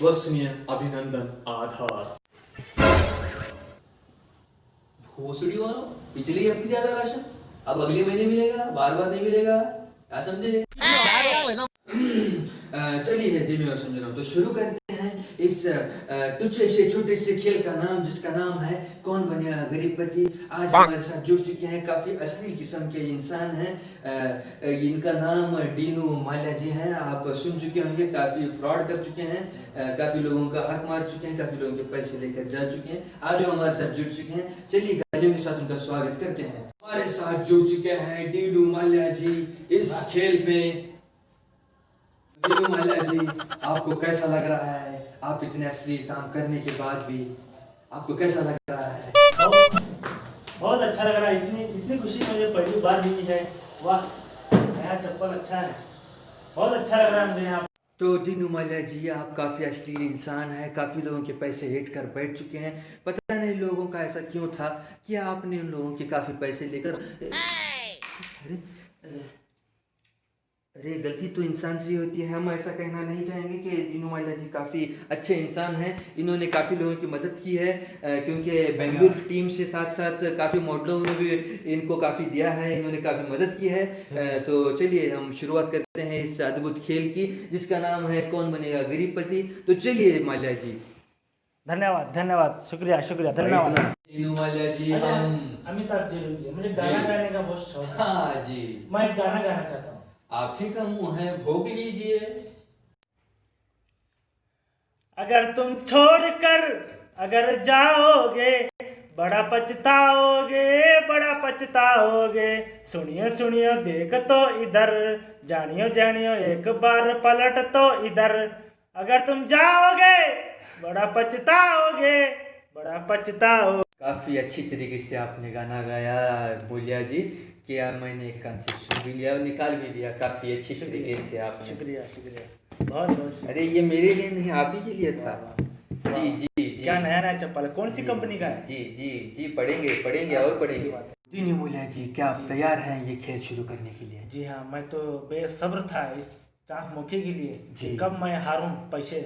अविश्वसनीय अभिनंदन आधार। भोसड़ी वालों, पिछले हफ्ते दिया था राशन, अब अगले महीने मिलेगा, बार बार नहीं मिलेगा, क्या समझे? चलिए हिंदी में और समझ रहा हूँ, तो शुरू करते हैं इस तुच्छ से छोटे से खेल का नाम, जिसका नाम है कौन बनेगा गरीबपति। आज हमारे साथ जुड़ चुके हैं काफी असली किस्म के इंसान हैं। इनका नाम डीनू माल्या जी हैं। आप सुन चुके होंगे, काफी फ्रॉड कर चुके हैं, काफी लोगों का हक मार चुके हैं, काफी लोगों के पैसे लेकर जा चुके हैं। आज वो हमारे साथ जुड़ चुके हैं, चलिए गालियों के साथ उनका स्वागत करते हैं। हमारे साथ जुड़ चुके हैं डीनू माल्या जी इस खेल में। डीनू माल्या जी, आपको कैसा लग रहा है? आप इतने असली काम करने के बाद भी आपको कैसा लग रहा है? बहुत अच्छा लग रहा है। इतनी इतनी खुशी मुझे पहली बार हुई है। वाह, नया चप्पल अच्छा है, बहुत अच्छा लग रहा है मुझे यहाँ। तो डीनू माल्या जी, आप काफ़ी असली इंसान हैं, काफ़ी लोगों के पैसे हेट कर बैठ चुके हैं। पता नहीं लोगों का ऐसा क्यों था कि आपने उन लोगों के काफ़ी पैसे लेकर अरे गलती तो इंसान से ही होती है। हम ऐसा कहना नहीं चाहेंगे कि डीनू माल्या जी काफ़ी अच्छे इंसान हैं। इन्होंने काफ़ी लोगों की मदद की है, क्योंकि बेंगलुरु टीम से साथ साथ काफ़ी मॉडलों ने भी इनको काफ़ी दिया है, इन्होंने काफ़ी मदद की है। तो चलिए हम शुरुआत करते हैं इस अद्भुत खेल की, जिसका नाम है कौन बनेगा गरीबपति। तो चलिए माल्या जी। धन्यवाद धन्यवाद, शुक्रिया शुक्रिया, धन्यवाद। डीनू माल्या जी, हम अमिताभ जी रुकिए, मुझे गाना गाने का बहुत शौक है। हाँ जी, मैं एक गाना गाना चाहता हूँ। आप ही का मुंह है, भोग लीजिए। अगर तुम छोड़कर अगर जाओगे, बड़ा पछताओगे, बड़ा पछताओगे। सुनियो सुनियो देख तो इधर, जानियो जानियो एक बार पलट तो इधर। अगर तुम जाओगे बड़ा पछताओगे, बड़ा पछताओगे। काफ़ी अच्छी तरीके से आपने गाना गाया बोलिया जी, कि यार मैंने एक कान से सुन भी लिया और निकाल भी दिया काफ़ी अच्छी तरीके से आपने। शुक्रिया शुक्रिया, बहुत बहुत। अरे ये मेरे लिए नहीं, आप ही के लिए था। जी जी जी। क्या नया नया चप्पल है, कौन सी कंपनी का है? जी जी जी, पढ़ेंगे पढ़ेंगे और पढ़ेंगे। डीनू माल्या जी, क्या आप तैयार हैं ये खेल शुरू करने के लिए? जी हाँ, मैं तो बेसब्र था इस चांस मौके के लिए जी। कि कब मैं हारूं पैसे।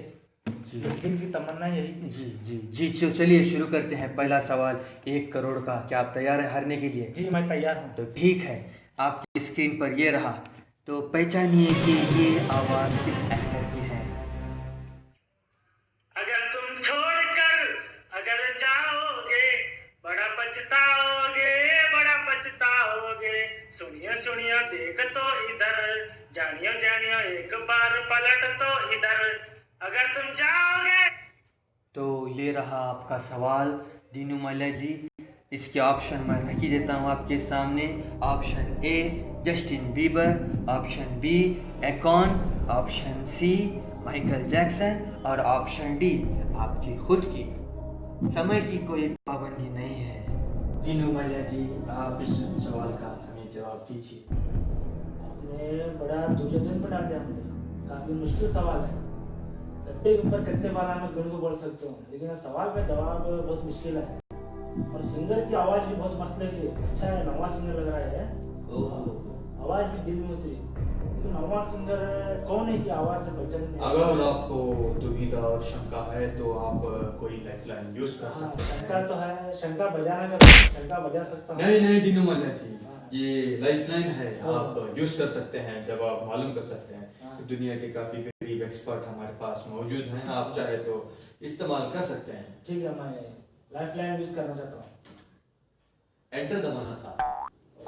जी दिल की तमन्ना यही थी। जी जी जी। चलिए शुरू करते हैं। पहला सवाल 1 करोड़ का, क्या आप तैयार हैं हारने के लिए? जी मैं तैयार हूँ। तो ठीक है, आपकी स्क्रीन पर ये रहा, तो पहचानिए कि ये आवाज़ किस एक्टर की है। अगर तुम छोड़कर अगर जाओगे, बड़ा पछताओगे, बड़ा पछताओगे। सुनियो सुनियो देख तो इधर, जानियो जानियो एक बार पलट तो इधर। अगर तुम जाओगे। तो ये रहा आपका सवाल डीनू माल्या जी। इसके ऑप्शन मैं रख ही देता हूँ आपके सामने। Option A Justin Bieber, option B Akon, option C Michael Jackson और ऑप्शन डी आपकी खुद की। समय की कोई पाबंदी नहीं है। डीनू माल्या जी, आप इस सवाल का हमें जवाब दीजिए। आपने बड़ा दुर्योधन बना दिया मुझे, काफी मुश्किल सवाल है। कत्ते के ऊपर कत्ते वाला मैं गुण को बोल सकता हूँ, लेकिन सवाल का जवाब बहुत मुश्किल है। और सिंगर की आवाज भी बहुत मस्त लगी, अच्छा है, नवा सिंगर लग रहा है। आवाज भी दिल में उतरी, लेकिन नवा सिंगर कौन है कि आवाज में पहचान नहीं। अगर आपको दुविधा और शंका है तो आप कोई लाइफलाइन यूज कर सकते हैं। शंका तो है, शंका बजाना कर, शंका बजा सकता हूँ। नहीं नहीं डीनू माल्या जी, ये लाइफलाइन है, आप यूज कर सकते हैं जब आप मालूम कर सकते हैं। दुनिया के काफी गरीब एक्सपर्ट हमारे पास मौजूद हैं, आप चाहे तो इस्तेमाल कर सकते हैं। ठीक है, मैं लाइफलाइन यूज करना चाहता हूँ। एंटर दबाना था,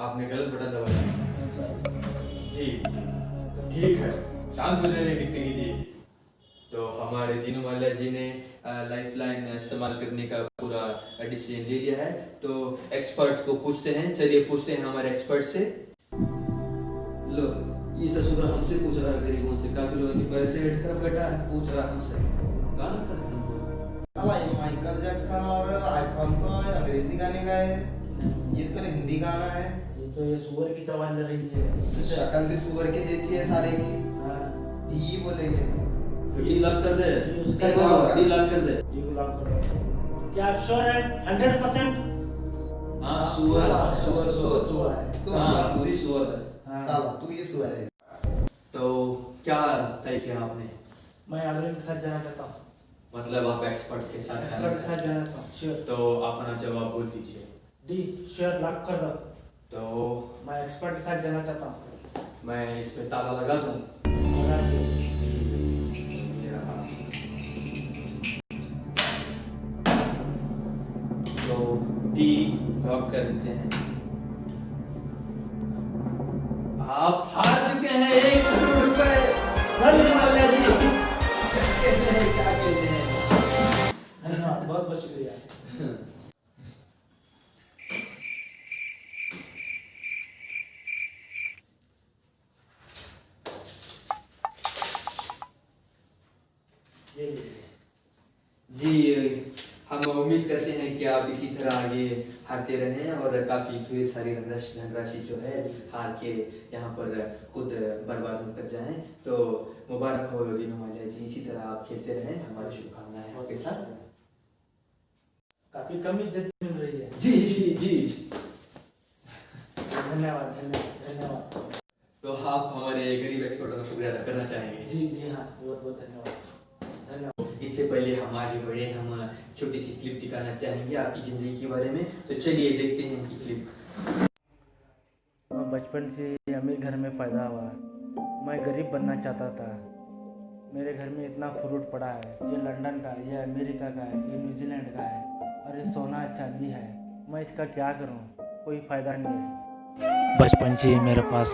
आपने गलत बटन दबाया। जी जी ठीक है, शांत हो जाइए टिकटिकी जी। तो हमारे डीनू माल्या जी ने लाइफलाइन इस्तेमाल करने का पूरा डिसीजन ले लिया है। तो एक्सपर्ट को पूछते हैं, चलिए पूछते हैं हमारे एक्सपर्ट से। लो, ये ससुरा हमसे पूछ रहा है, गरीबों से, काफी लोगों के पैसे हेट कर बैठा है, पूछ रहा है हमसे, कहाँ लगता है तुमको? माइकल जैक्सन और आइकॉन तो अंग्रेजी गाने का है, ये तो हिंदी गाना है। ये सुअर की चवाल लग रही है, शक्ल भी सुअर के जैसी है सारे की। डी बोलेंगे। डी लॉक कर दे, उसका डी लॉक कर दे। डी को लॉक कर दो। क्या आप श्योर है 100%? हाँ सुअर सुअर सुअर सुअर है। हाँ पूरी सुअर है। साला तू ये सुअर है। तो क्या तय किया आपने? मैं आदमी के साथ जाना चाहता हूँ। मतलब आप एक्सपर्ट्स के साथ एक्सपर्ट के साथ जाना जाना चाहता हूँ श्योर। चाहते हैं। तो अपना जवाब बोल दीजिए। डी श्योर लॉक कर दो। तो मैं एक्सपर्ट के साथ जाना चाहता हूँ। मैं इस पे ताला लगा दूं? लगा दो। मेरा हाथ। तो डी लॉक कर देते हैं। आप हार चुके हैं 1 करोड़ रुपए। दीनू मल्ल्या जी क्या कहते हैं, क्या कहते हैं? धन्यवाद, बहुत बहुत शुक्रिया। ये लीजिए। जी, हम उम्मीद करते हैं कि आप इसी तरह आगे हारते रहें और काफ़ी ढेर सारी धनराशि जो है हार के यहाँ पर खुद बर्बाद होकर जाएं। तो मुबारक हो दीनू मल्ल्या जी, इसी तरह आप खेलते रहें, हमारी शुभकामनाएं आपके साथ। काफी कम इज्जत मिल रही है। जी जी जी जी। धन्यवाद धन्यवाद धन्यवाद। तो आप हमारे गरीब एक्सपर्टों का शुक्रिया अदा करना चाहेंगे। जी जी हाँ, बहुत बहुत धन्यवाद धन्यवाद। इससे पहले हम आगे बढ़े, हम छोटी सी क्लिप दिखाना चाहेंगे आपकी ज़िंदगी के बारे में। तो चलिए देखते हैं इनकी क्लिप। मैं बचपन से ही अमीर घर में पैदा हुआ। मैं गरीब बनना चाहता था। मेरे घर में इतना फ्रूट पड़ा है, ये लंदन का, ये अमेरिका का है, ये न्यूजीलैंड का है और ये सोना चांदी है। मैं इसका क्या करूं? कोई फ़ायदा नहीं है। बचपन से ही मेरे पास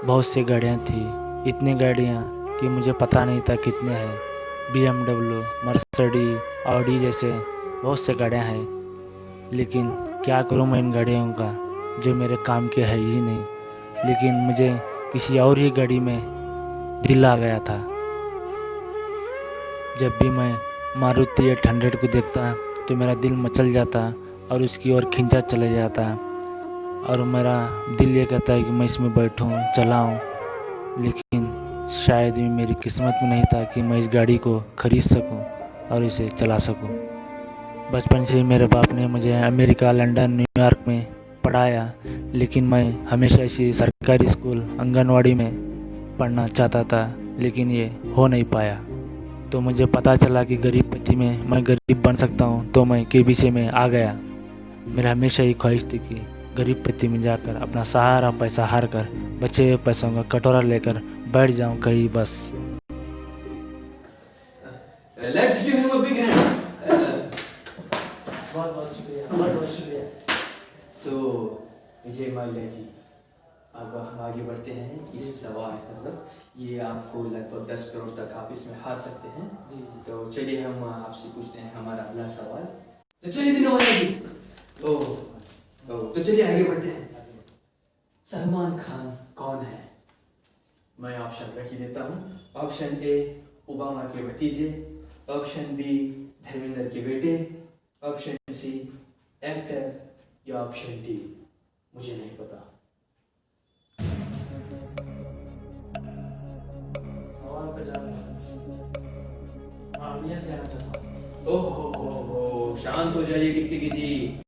बहुत सी गाड़ियाँ थी, इतनी गाड़ियाँ कि मुझे पता नहीं था कितने हैं। BMW, मर्सिडीज, ऑडी जैसे बहुत से गाड़ियाँ हैं, लेकिन क्या करूं मैं इन गाड़ियों का जो मेरे काम के है ही नहीं। लेकिन मुझे किसी और ही गाड़ी में दिल आ गया था। जब भी मैं मारुति 800 को देखता तो मेरा दिल मचल जाता और उसकी ओर खींचा चले जाता और मेरा दिल ये कहता है कि मैं इसमें बैठूं, चलाऊं। लेकिन शायद ये मेरी किस्मत में नहीं था कि मैं इस गाड़ी को खरीद सकूं और इसे चला सकूं। बचपन से ही मेरे बाप ने मुझे अमेरिका, लंदन, न्यूयॉर्क में पढ़ाया, लेकिन मैं हमेशा इसी सरकारी स्कूल आंगनवाड़ी में पढ़ना चाहता था, लेकिन ये हो नहीं पाया। तो मुझे पता चला कि गरीब पति में मैं गरीब बन सकता हूँ, तो मैं KBC में आ गया। मेरा हमेशा ही ख्वाहिश थी कि गरीब पति में जाकर अपना सारा पैसा हार कर बचे हुए पैसों का कटोरा लेकर बैठ जाऊं कहीं बस। Let's give him a big hand. बहुत बहुत शुक्रिया, बहुत बहुत शुक्रिया। तो विजय माल्या जी, अब हम आगे बढ़ते हैं। इस सवाल मतलब ये आपको लगभग 10 करोड़ तक आप इसमें हार सकते हैं। जी तो चलिए हम आपसे पूछते हैं हमारा अगला सवाल। तो चलिए दीनू मल्ल्या जी, तो चलिए आगे बढ़ते हैं। सलमान खान कौन है? मैं ऑप्शन रख ही देता हूँ। ऑप्शन ए ओबामा के भतीजे, ऑप्शन बी धर्मेंद्र के बेटे, ऑप्शन सी एक्टर या ऑप्शन डी मुझे नहीं पता। सवाल पे जाना ऑडियंस लेना चाहता हूँ। ओहो, शांत हो जाइए टिकटिकी जी।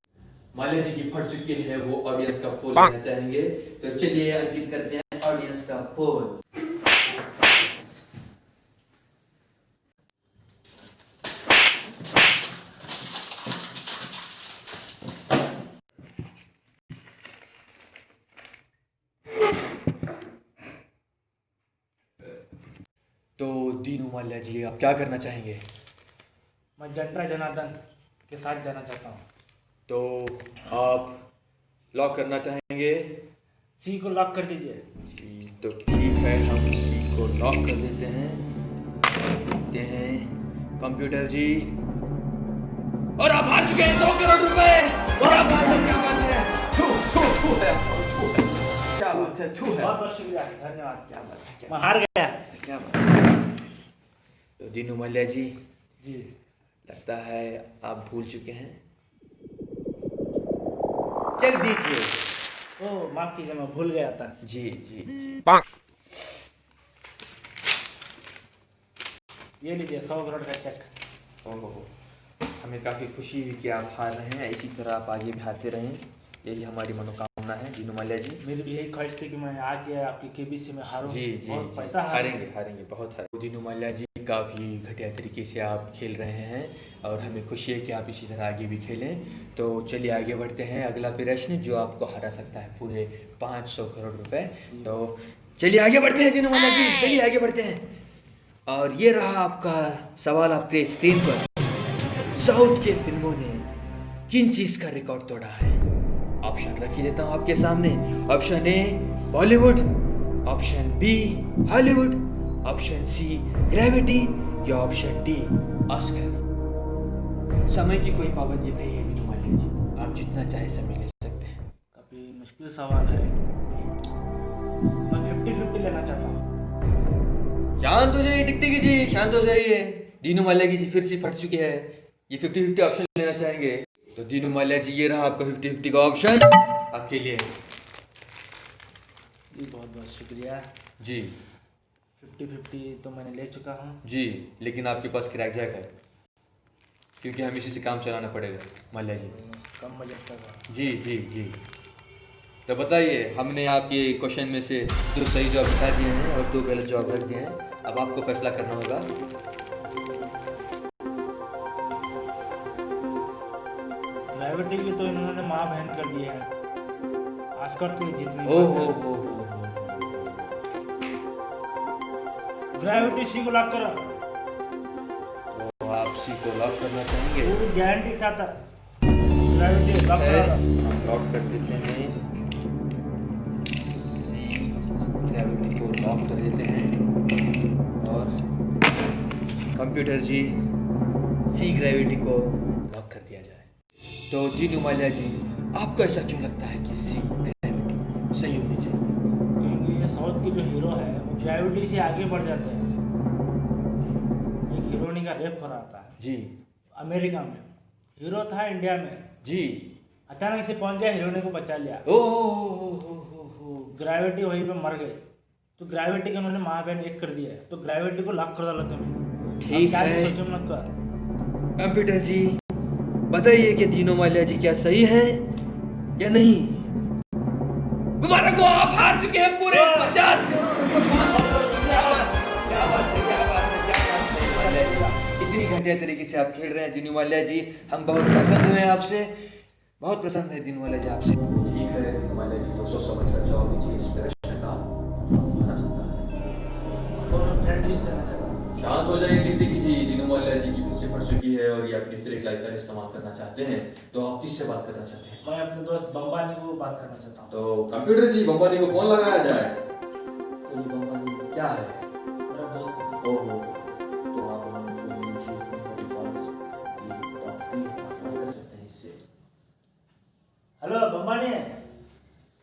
माल्या जी की फट चुकी है, वो ऑडियंस का पोल लेना चाहेंगे। तो चलिए अंकित करते हैं ऑडियंस का पोल। तो दीनू माल्या जी, आप क्या करना चाहेंगे? मैं जनता जनार्दन के साथ जाना चाहता हूँ। तो आप लॉक करना चाहेंगे? सी को लॉक कर दीजिए। जी, तो ठीक है, हम सी को लॉक कर देते हैं। देखते हैं कंप्यूटर जी, और आप हार चुके हैं 100 करोड़ रुपए। और आप हार चुके, क्या बात है? थू थू थू है, थू है, क्या बात है? थू है। बहुत बहुत शुक्रिया, धन्यवाद। क्या बात है? क्या मैं हार गया। क्या बात है? तो दीनू माल्या जी, जी लगता है आप भूल चुके हैं। चल दीजिए। ओ माफ कीजिए, मैं भूल गया था। जी जी जी। ये लीजिए 100 करोड़ का चेक। ओहो, हमें काफ़ी खुशी हुई कि आप हार रहे हैं। इसी तरह आप आगे भी हारते रहें, यही हमारी मनोकामना है दीनू माल्या जी। मेरी भी यही ख्वाहिश थी कि मैं आगे आपकी KBC में हारूं। जी जी बहुत जी। पैसा हारेंगे, हारेंगे, बहुत हारेंगे। दीनू माल्या जी काफ़ी घटिया तरीके से आप खेल रहे हैं और हमें खुशी है कि आप इसी तरह आगे भी खेलें। तो चलिए आगे बढ़ते हैं। अगला प्रश्न जो आपको हरा सकता है पूरे 500 करोड़ रुपए। तो चलिए आगे बढ़ते हैं दीनू मल्ला जी, चलिए आगे बढ़ते हैं। और ये रहा आपका सवाल आपके स्क्रीन पर। साउथ के फिल्मों ने किन चीज़ का रिकॉर्ड तोड़ा है? ऑप्शन रख ही देता हूँ आपके सामने। Option A Bollywood, option B Hollywood, option C gravity या ऑप्शन डी ऑस्कर। समय की कोई पाबंदी नहीं है दीनू मल्ला जी, आप जितना चाहे समय ले सकते हैं। काफी मुश्किल सवाल है, मैं 50-50 लेना चाहता हूँ। शांत हो जाइए टिकटिकी जी, शांत हो जाइए। दीनू मल्ला की जी फिर से फट चुके हैं, ये 50-50 ऑप्शन लेना चाहेंगे। तो दीनू मल्ला जी ये रहा आपका 50-50 का ऑप्शन आपके लिए जी। बहुत बहुत शुक्रिया जी। 50-50 तो मैंने ले चुका हूँ जी, लेकिन आपके पास क्रैक जैक है, क्योंकि हमें इसी से काम चलाना पड़ेगा मल्ला जी। कम बजट का। जी जी जी। तो बताइए, हमने आपके क्वेश्चन में से 2 सही जवाब बता दिए हैं और 2 गलत जवाब रख दिए हैं। अब आपको फैसला करना होगा। ग्रेविटी की तो इन्होंने माँ बहन कर दी है, ऑस्कर तो जितनी ओ हो। ग्रेविटी सी को लॉक करो। तो आप सी को लॉक करना चाहेंगे? पूरी गारंटी के साथ ग्रेविटी लॉक करो। लॉक कर देते हैं, ग्रेविटी को लॉक कर देते हैं और कंप्यूटर जी सी ग्रेविटी को लॉक कर दिया जाए। तो दीनू मल्ला जी, आपको ऐसा क्यों लगता है कि सी ग्रेविटी सही होनी चाहिए? क्योंकि ये साउथ के जो हीरो है वो ग्रेविटी से आगे बढ़ जाते हैं। एक हीरोइनी का रेप हो रहा था जी अमेरिका में, हीरो था इंडिया में, जी। अचानक से पहुंच गया, हीरोइनी को बचा लिया। ओ हो। ग्रेविटी वहीं पे मर गई, तो ग्रेविटी के उन्होंने माँ बहन एक कर दिया है, तो ग्रेविटी को लॉक कर डाला तुम। ठीक है। सोचो मत कर। कंप्यूटर जी बताइए कि दीनू मल्ला जी क्या सही है या नहीं? मुबारक हो, आप हार चुके हैं पूरे 50 करोड़। क्या बात है। इतनी घटिया तरीके से आप खेल रहे हैं दीनू मल्ला जी, हम बहुत प्रसन्न हुए हैं आपसे, बहुत पसंद है दीनू मल्ला जी आपसे। ठीक है दीनू मल्ला जी, तो समझ कर जवाब दीजिए इस प्रश्न का। बना सकता है। तो मैं फ्रेंड यूज करना चाहता हूँ। शांत हो जाइए टिकटिकी जी, दीनू मल्ला जी की फिर से पड़ चुकी है और ये अपनी फिर एक लाइफ इस्तेमाल करना चाहते हैं। तो आप किससे बात करना चाहते हैं? मैं अपने दोस्त बम्बानी को बात करना चाहता हूँ। तो कंप्यूटर जी बम्बानी को फोन लगाया जाए। तो ये बम्बानी क्या है? मेरा दोस्त है। ओहो, तो आप उनको ये चीज़ कभी कॉल कर सकते हैं, ये आप फ्री बात कर सकते हैं इससे। हेलो बम्बानी,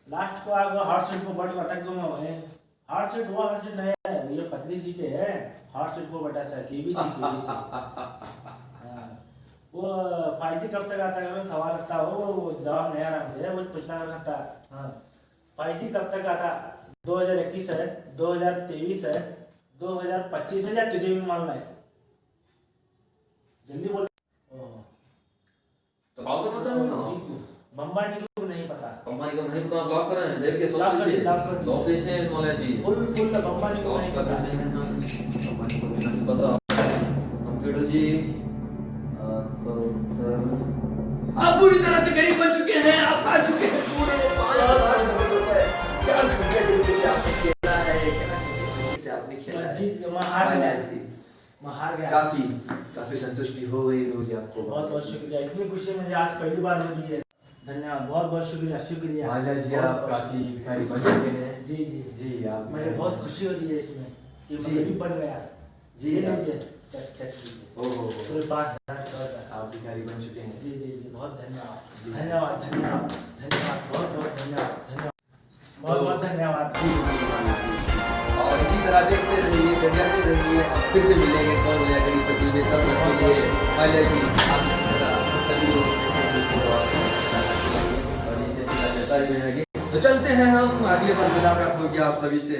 लास्ट को आगो हार्ड सीट को बैठ अटक गया मैं। हार्ड सीट वो हार्ड सीट नहीं है, ये पतली सीट है। हार्ड सीट को बैठा सर केबीसी वो 5G कब तक आता है? अगर सवाल आता हो वो जवाब नहीं आ रहा मुझे, वो पूछना रहता। हाँ 5G कब तक आता? 2021 है, 2023 है, 2025 है, या तुझे भी मालूम है? जल्दी बोल। तो कॉल करना चाहूँ ना? बम्बानी को नहीं पता। बम्बानी को नहीं पता, ब्लॉक करें। देख के लॉक कर दीजिए। सोच लीजिए नॉलेज जी। फुल बम्बानी को नहीं पता। बम्बानी को नहीं पता। कंप्यूटर जी आप पूरी तरह से गरीब बन चुके हैं, आप हार चुके हैं पूरे 5000 करोड़ रुपए। क्या घटिया तरीके से आपने खेला है, क्या घटिया तरीके से आपने खेला है। जीत गया, मैं हार गया जी। मैं हार गया। काफी संतुष्टि हो गई रोज आपको। बहुत बहुत शुक्रिया, इतनी खुशी मुझे आज पहली बार हो रही है। धन्यवाद, बहुत बहुत शुक्रिया। माला जी आप काफी भिखारी बन चुके हैं। जी जी जी आप मुझे बहुत खुशी हो रही है इसमें कि मैं गरीब बन गया। जी, ले आप- लीजिए, चेक लीजिए। ओहो, पूरे 5000 करोड़। आप भिखारी बन चुके हैं। जी बहुत धन्यवाद। जी। धन्यवाद बहुत धन्यवाद। बहुत धन्यवाद। और इसी तरह देखते रहिए, दरियाते रहिए। अब फिर से मिलेंगे कौन बनेगा करोड़पति में, तब तक के लिए माला जी आप इसी तरह सभी लोग और ये सिलसिला चलता ही रहेगा। तो चलते हैं हम, अगले बार मुलाकात होगी आप सभी से।